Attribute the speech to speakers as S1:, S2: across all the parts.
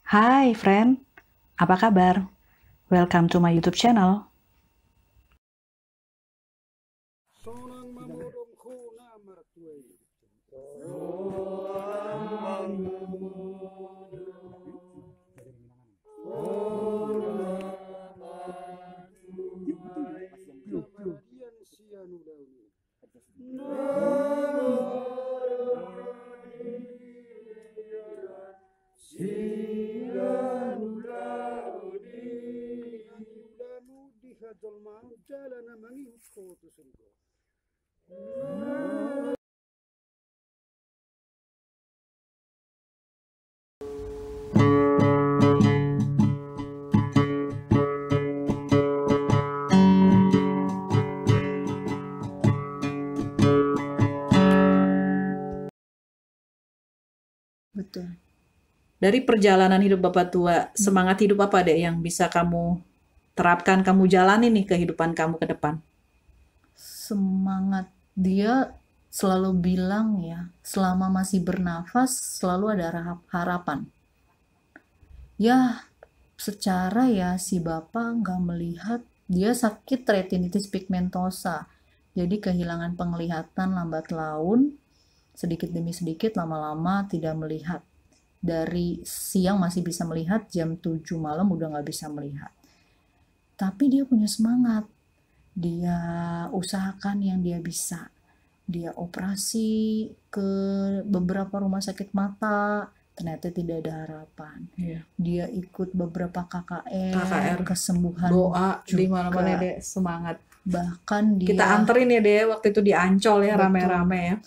S1: Hai friend, apa kabar? Welcome to my YouTube channel.
S2: Sonang mamodong kuna martuai. Namadian sianu dauni. Ulanu dihajol mau jalan mangihut kotu surga.
S1: Betul. Dari perjalanan hidup Bapak Tua, semangat hidup apa deh yang bisa kamu terapkan, kamu jalani nih kehidupan kamu ke depan?
S3: Semangat dia selalu bilang ya, selama masih bernafas selalu ada harapan. Ya, secara ya si bapak nggak melihat, dia sakit retinitis pigmentosa. Jadi kehilangan penglihatan lambat laun, sedikit demi sedikit lama-lama tidak melihat. Dari siang masih bisa melihat, jam 7 malam udah nggak bisa melihat. Tapi dia punya semangat. Dia usahakan yang dia bisa. Dia operasi ke beberapa rumah sakit mata, ternyata tidak ada harapan.
S1: Iya.
S3: Dia ikut beberapa KKR,
S1: KKR,
S3: kesembuhan
S1: doa
S3: juga.
S1: di mana-mana deh, semangat.
S3: Bahkan dia
S1: Kita anterin ya deh, waktu itu di Ancol ya,
S3: Betul.
S1: rame-rame ya.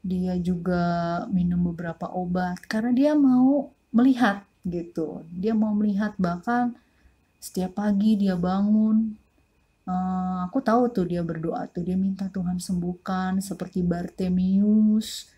S3: Dia juga minum beberapa obat karena dia mau melihat gitu. Dia mau melihat, bahkan setiap pagi dia bangun. Aku tahu tuh dia berdoa tuh, dia minta Tuhan sembuhkan seperti Bartemius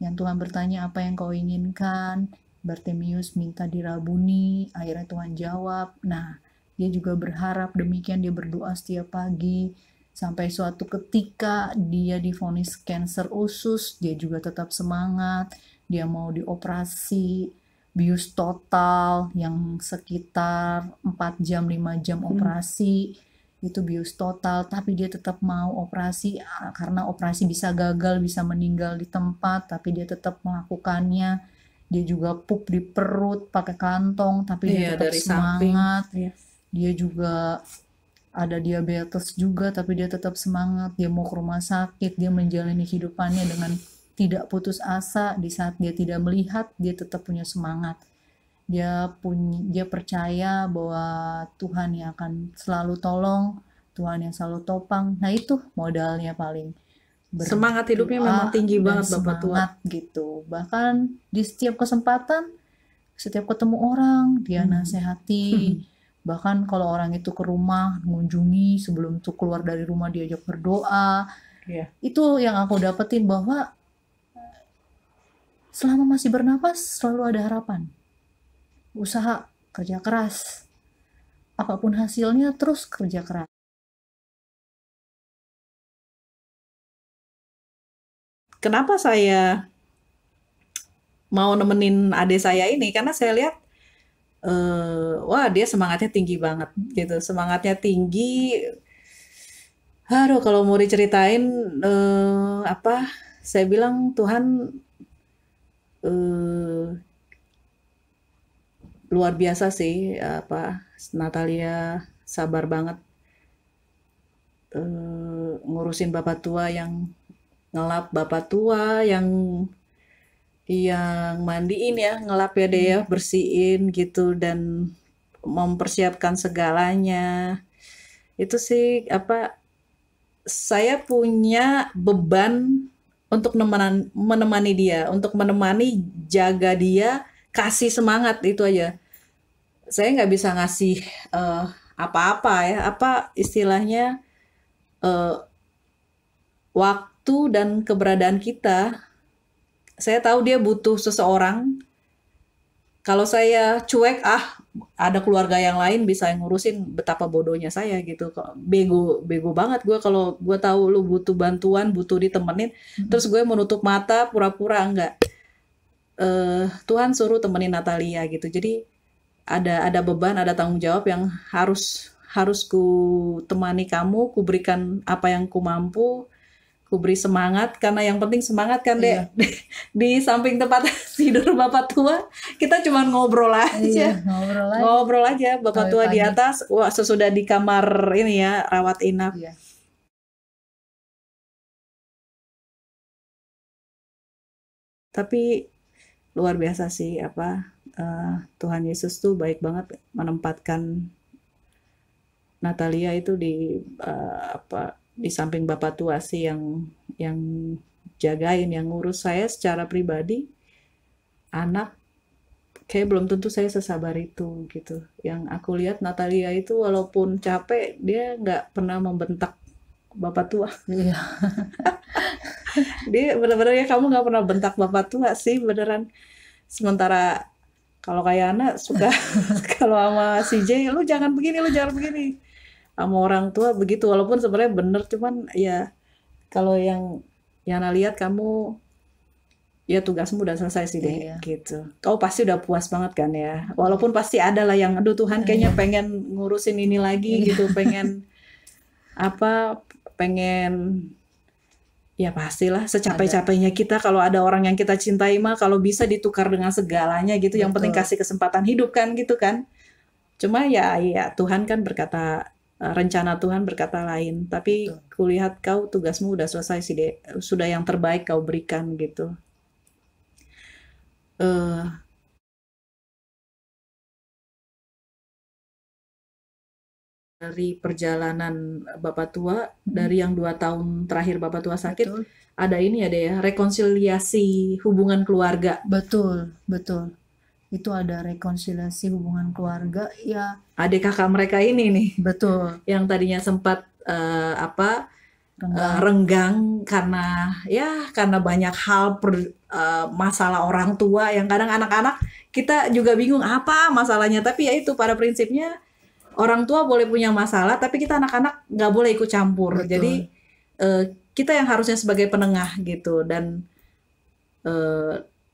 S3: yang Tuhan bertanya apa yang kau inginkan. Bartemius minta dirabuni, akhirnya Tuhan jawab. Nah, dia juga berharap demikian, dia berdoa setiap pagi. Sampai suatu ketika dia divonis kanker usus, dia juga tetap semangat. Dia mau dioperasi bius total yang sekitar 4 jam 5 jam operasi. Itu bius total, tapi dia tetap mau operasi karena operasi bisa gagal, bisa meninggal di tempat, tapi dia tetap melakukannya. Dia juga pup di perut pakai kantong, tapi dia
S1: Iya,
S3: tetap
S1: dari samping.
S3: semangat.
S1: Iya.
S3: Dia juga ada diabetes juga, tapi dia tetap semangat. Dia mau ke rumah sakit, dia menjalani kehidupannya dengan tidak putus asa. Di saat dia tidak melihat, dia tetap punya semangat. Dia percaya bahwa Tuhan yang akan selalu tolong, Tuhan yang selalu topang. Nah, itu modalnya paling.
S1: Semangat hidupnya memang tinggi
S3: dan
S1: banget Bapak Tua.
S3: semangat gitu. Bahkan di setiap kesempatan, setiap ketemu orang, dia nasihati. Bahkan kalau orang itu ke rumah, mengunjungi, sebelum itu keluar dari rumah diajak berdoa.
S1: Iya.
S3: Itu yang aku dapetin, bahwa selama masih bernapas selalu ada harapan. Usaha, kerja keras. Apapun hasilnya, terus kerja keras.
S1: Kenapa saya mau nemenin adik saya ini? Karena saya lihat, wah dia semangatnya tinggi banget gitu. Semangatnya tinggi. Aduh, kalau mau diceritain, saya bilang Tuhan luar biasa sih, Natalia sabar banget ngurusin Bapak Tua, yang ngelap Bapak Tua, yang mandiin ya, ngelap ya deh ya, bersihin gitu, dan mempersiapkan segalanya. Itu sih saya punya beban untuk menemani dia, untuk menemani, jaga dia, kasih semangat, itu aja. Saya nggak bisa ngasih apa-apa ya, apa istilahnya, waktu dan keberadaan kita. Saya tahu dia butuh seseorang kalau saya cuek, ada keluarga yang lain bisa ngurusin, betapa bodohnya saya gitu. Bego banget gue kalau gue tahu lu butuh bantuan, butuh ditemenin, terus gue menutup mata, pura-pura enggak. Tuhan suruh temenin Natalia gitu. Jadi ada beban, ada tanggung jawab yang harus ku temani kamu, ku berikan apa yang ku mampu, ku beri semangat, karena yang penting semangat kan, Dek. Di samping tempat tidur Bapak tua, kita cuma ngobrol aja. Ngobrol aja, Bapak tua di atas, wah sesudah di kamar ini ya, rawat inap. Tapi luar biasa sih Tuhan Yesus tuh baik banget menempatkan Natalia itu di samping Bapak tua sih yang jagain, yang ngurus. Saya secara pribadi, anak kayak belum tentu saya sesabar itu gitu. Yang aku lihat Natalia itu walaupun capek, dia nggak pernah membentak Bapak tua. Dia bener-bener ya, kamu nggak pernah bentak Bapak tua sih, beneran. Sementara kalau kayak anak suka kalau sama si J, lu jangan begini, lu jangan begini. Sama orang tua begitu, walaupun sebenarnya bener, cuman ya kalau yang Yana lihat, kamu ya tugasmu udah selesai sih deh gitu. Kau pasti udah puas banget kan ya, walaupun pasti ada lah yang aduh Tuhan kayaknya pengen ngurusin ini lagi gitu, pengen ya pastilah secapek-capeknya kita kalau ada orang yang kita cintai mah, kalau bisa ditukar dengan segalanya gitu. Yang penting kasih kesempatan hidup kan gitu kan. Cuma ya Tuhan kan berkata, rencana Tuhan berkata lain. Tapi kulihat kau tugasmu udah selesai sih deh, sudah yang terbaik kau berikan gitu. Dari perjalanan Bapak tua, dari yang 2 tahun terakhir Bapak tua sakit, ada ini ada ya, rekonsiliasi hubungan keluarga.
S3: Betul. Itu ada rekonsiliasi hubungan keluarga ya.
S1: Adik kakak mereka ini nih.
S3: Betul.
S1: Yang tadinya sempat renggang karena banyak hal masalah orang tua yang kadang anak-anak kita juga bingung apa masalahnya, tapi ya itu pada prinsipnya orang tua boleh punya masalah, tapi kita anak-anak nggak boleh ikut campur. Betul. Jadi kita yang harusnya sebagai penengah gitu. Dan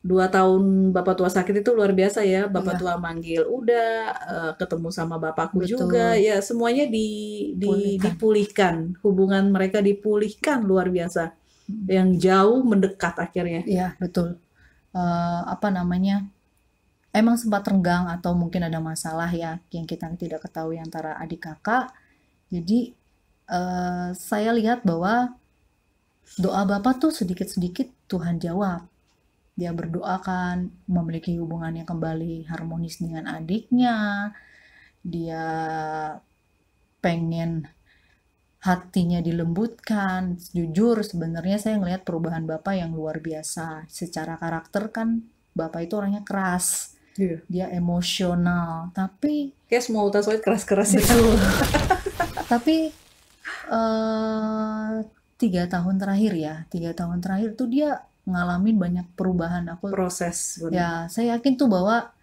S1: 2 tahun Bapak tua sakit itu luar biasa ya. Bapak tua manggil ketemu sama bapakku juga ya, semuanya dipulihkan, hubungan mereka dipulihkan luar biasa, yang jauh mendekat akhirnya.
S3: Iya betul. Emang sempat renggang atau mungkin ada masalah ya yang kita tidak ketahui antara adik kakak. Jadi saya lihat bahwa doa Bapak tuh sedikit-sedikit Tuhan jawab. Dia berdoakan memiliki hubungan yang kembali harmonis dengan adiknya. Dia pengen hatinya dilembutkan. Jujur sebenarnya saya ngelihat perubahan Bapak yang luar biasa. Secara karakter kan Bapak itu orangnya keras. Dia emosional, tapi
S1: kayak semua ultrasound keras-keras itu.
S3: Tapi 3 tahun terakhir tuh dia ngalamin banyak perubahan.
S1: Proses.
S3: Ya, saya yakin tuh bahwa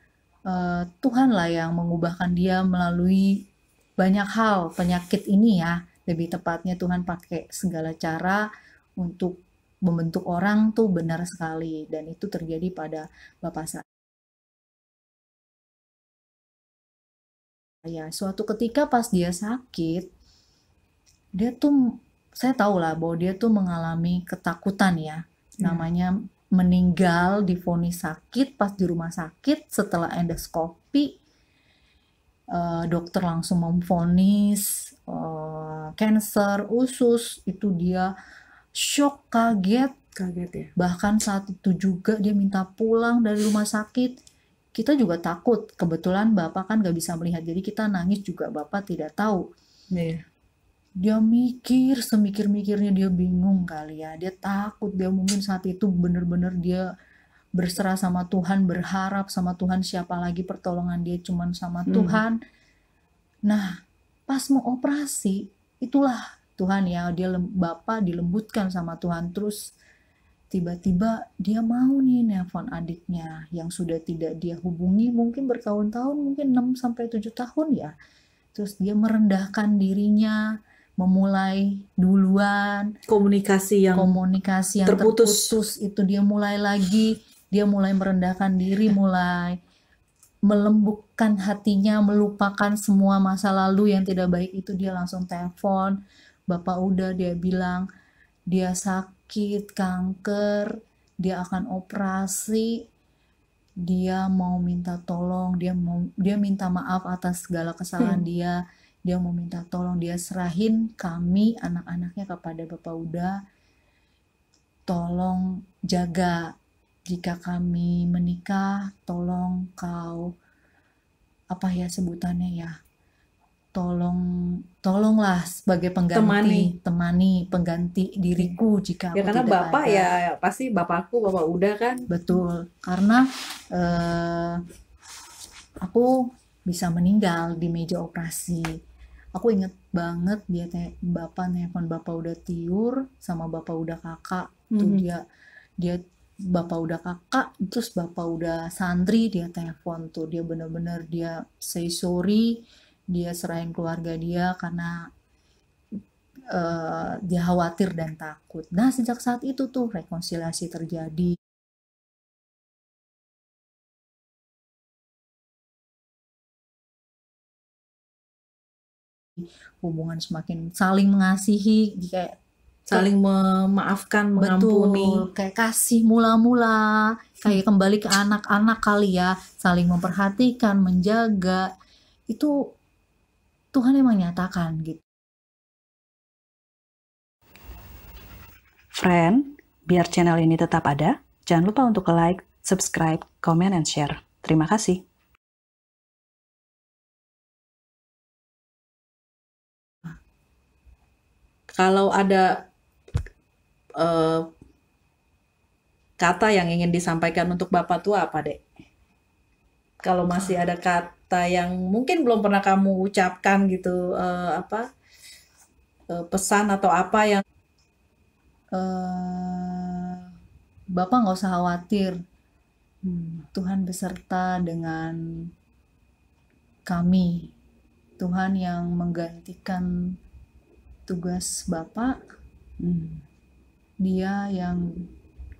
S3: Tuhan lah yang mengubahkan dia melalui banyak hal penyakit ini ya. Lebih tepatnya Tuhan pakai segala cara untuk membentuk orang tuh benar sekali, dan itu terjadi pada Bapak saya. Ya, suatu ketika pas dia sakit, saya tahu lah bahwa dia tuh mengalami ketakutan ya. Namanya meninggal divonis sakit pas di rumah sakit, setelah endoskopi dokter langsung memvonis kanker usus. Itu dia shock, kaget
S1: ya.
S3: Bahkan saat itu juga dia minta pulang dari rumah sakit. Kita juga takut, kebetulan Bapak kan gak bisa melihat, jadi kita nangis juga, Bapak tidak tahu. Dia mikir, semikir-mikirnya, dia bingung kali ya, dia takut, dia mungkin saat itu benar-benar dia berserah sama Tuhan, berharap sama Tuhan, siapa lagi pertolongan dia cuman sama Tuhan. Nah, pas mau operasi, itulah Tuhan ya, Bapak dilembutkan sama Tuhan, terus tiba-tiba dia mau nih nelpon adiknya yang sudah tidak dia hubungi mungkin bertahun-tahun, mungkin 6 sampai 7 tahun ya. Terus dia merendahkan dirinya, memulai duluan,
S1: Komunikasi yang
S3: komunikasi yang
S1: terputus.
S3: terputus itu dia mulai lagi, dia mulai merendahkan diri, mulai melembutkan hatinya, melupakan semua masa lalu yang tidak baik itu. Dia langsung telepon Bapak Uda, dia bilang dia sakit kanker, dia akan operasi, dia mau minta tolong, dia minta maaf atas segala kesalahan dia mau minta tolong, dia serahin kami anak-anaknya kepada Bapak Uda, tolong jaga jika kami menikah, tolong kau apa ya sebutannya ya, tolonglah sebagai temani pengganti diriku jika
S1: Ya
S3: aku
S1: karena
S3: tidak
S1: bapak
S3: ada.
S1: ya pasti bapakku, Bapak Uda kan.
S3: Betul, karena aku bisa meninggal di meja operasi. Aku inget banget bapak nelpon Bapak Uda Tiur sama Bapak Uda Kakak. Tuh dia Bapak Uda Kakak, terus Bapak Uda Santri, dia telepon tuh, dia bener-bener dia say sorry, dia serahin keluarga dia karena dia khawatir dan takut. Nah sejak saat itu tuh rekonsiliasi terjadi. Hubungan semakin saling mengasihi, kayak
S1: saling memaafkan, mengampuni.
S3: Betul, kayak kasih mula-mula, kayak kembali ke anak-anak kali ya, saling memperhatikan, menjaga. Itu Tuhan emang nyatakan gitu.
S1: Friend, biar channel ini tetap ada, jangan lupa untuk like, subscribe, comment, and share. Terima kasih. Kalau ada kata yang ingin disampaikan untuk Bapak tuh apa, Dek? Kalau masih ada kata yang mungkin belum pernah kamu ucapkan gitu, pesan atau apa yang
S3: Bapak nggak usah khawatir, Tuhan beserta dengan kami. Tuhan yang menggantikan tugas Bapak, Dia yang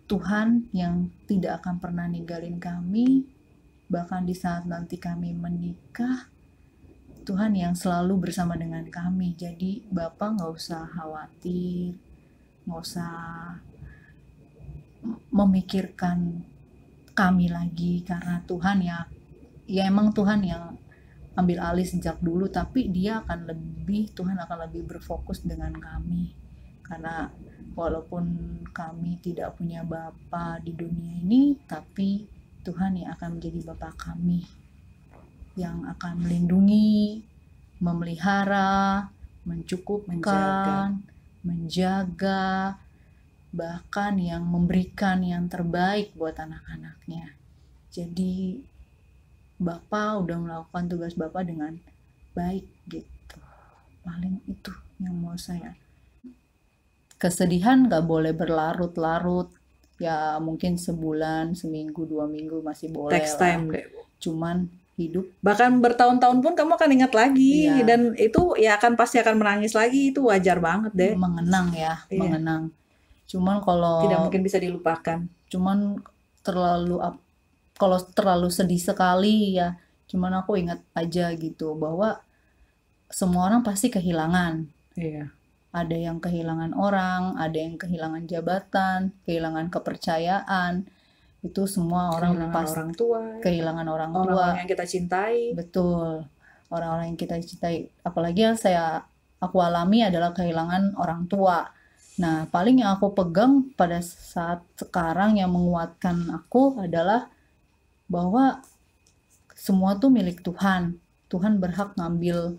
S3: Tuhan yang tidak akan pernah ninggalin kami, bahkan di saat nanti kami menikah, Tuhan yang selalu bersama dengan kami. Jadi Bapak nggak usah khawatir, nggak usah memikirkan kami lagi, karena Tuhan ya emang Tuhan yang ambil alih sejak dulu, tapi Tuhan akan lebih berfokus dengan kami, karena walaupun kami tidak punya Bapa di dunia ini, tapi Tuhan yang akan menjadi Bapa kami, yang akan melindungi, memelihara, mencukupkan, menjaga, bahkan yang memberikan yang terbaik buat anak-anaknya. Jadi Bapak udah melakukan tugas Bapak dengan baik gitu. Paling itu yang mau saya. Kesedihan gak boleh berlarut-larut. Ya mungkin sebulan, seminggu, 2 minggu masih boleh.
S1: Text time, Dek.
S3: Cuman hidup.
S1: Bahkan bertahun-tahun pun kamu akan ingat lagi. Iya. Dan itu ya pasti akan menangis lagi. Itu wajar banget, Dek.
S3: Mengenang ya, iya. Mengenang. Cuman kalau
S1: tidak mungkin bisa dilupakan.
S3: Cuman kalau terlalu sedih sekali ya, cuman aku ingat aja gitu bahwa semua orang pasti kehilangan.
S1: Iya.
S3: Ada yang kehilangan orang, ada yang kehilangan jabatan, kehilangan kepercayaan. Itu semua orang pasti kehilangan orang tua.
S1: Orang-orang yang kita cintai.
S3: Betul. Orang-orang yang kita cintai. Apalagi yang aku alami adalah kehilangan orang tua. Nah, paling yang aku pegang pada saat sekarang yang menguatkan aku adalah bahwa semua tuh milik Tuhan. Tuhan berhak ngambil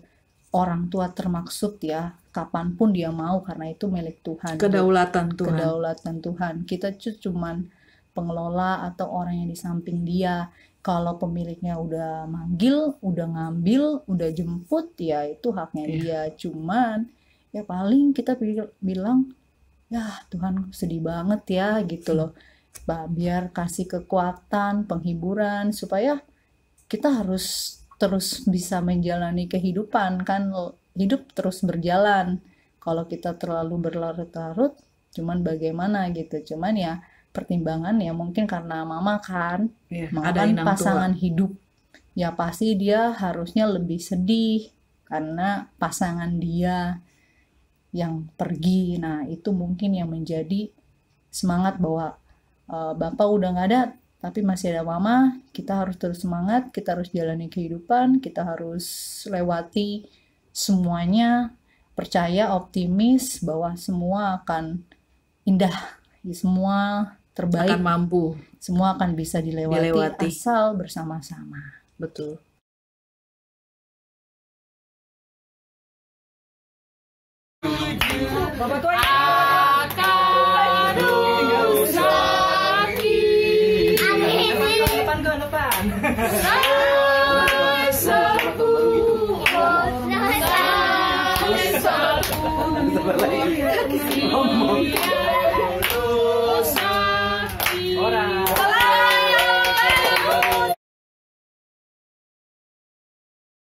S3: orang tua termaksud ya, kapanpun dia mau, karena itu milik Tuhan.
S1: Kedaulatan Tuhan.
S3: Kedaulatan Tuhan. Kita cuman pengelola atau orang yang di samping dia. Kalau pemiliknya udah manggil, udah ngambil, udah jemput, ya itu haknya dia. Cuman ya paling kita bilang ya Tuhan sedih banget ya gitu loh. Biar kasih kekuatan, penghiburan supaya kita harus terus bisa menjalani kehidupan kan, hidup terus berjalan. Kalau kita terlalu berlarut-larut, cuman bagaimana gitu. Cuman ya pertimbangan ya mungkin karena mama kan, mama kan pasangan hidup. Ya pasti dia harusnya lebih sedih karena pasangan dia yang pergi. Nah itu mungkin yang menjadi semangat bahwa bapak udah gak ada, tapi masih ada mama, kita harus terus semangat, kita harus jalani kehidupan, kita harus lewati semuanya, percaya, optimis bahwa semua akan indah, semua terbaik,
S1: akan mampu,
S3: semua akan bisa dilewati. Asal bersama-sama.
S1: Betul.
S4: Bapak Tuan akan usaki depan satu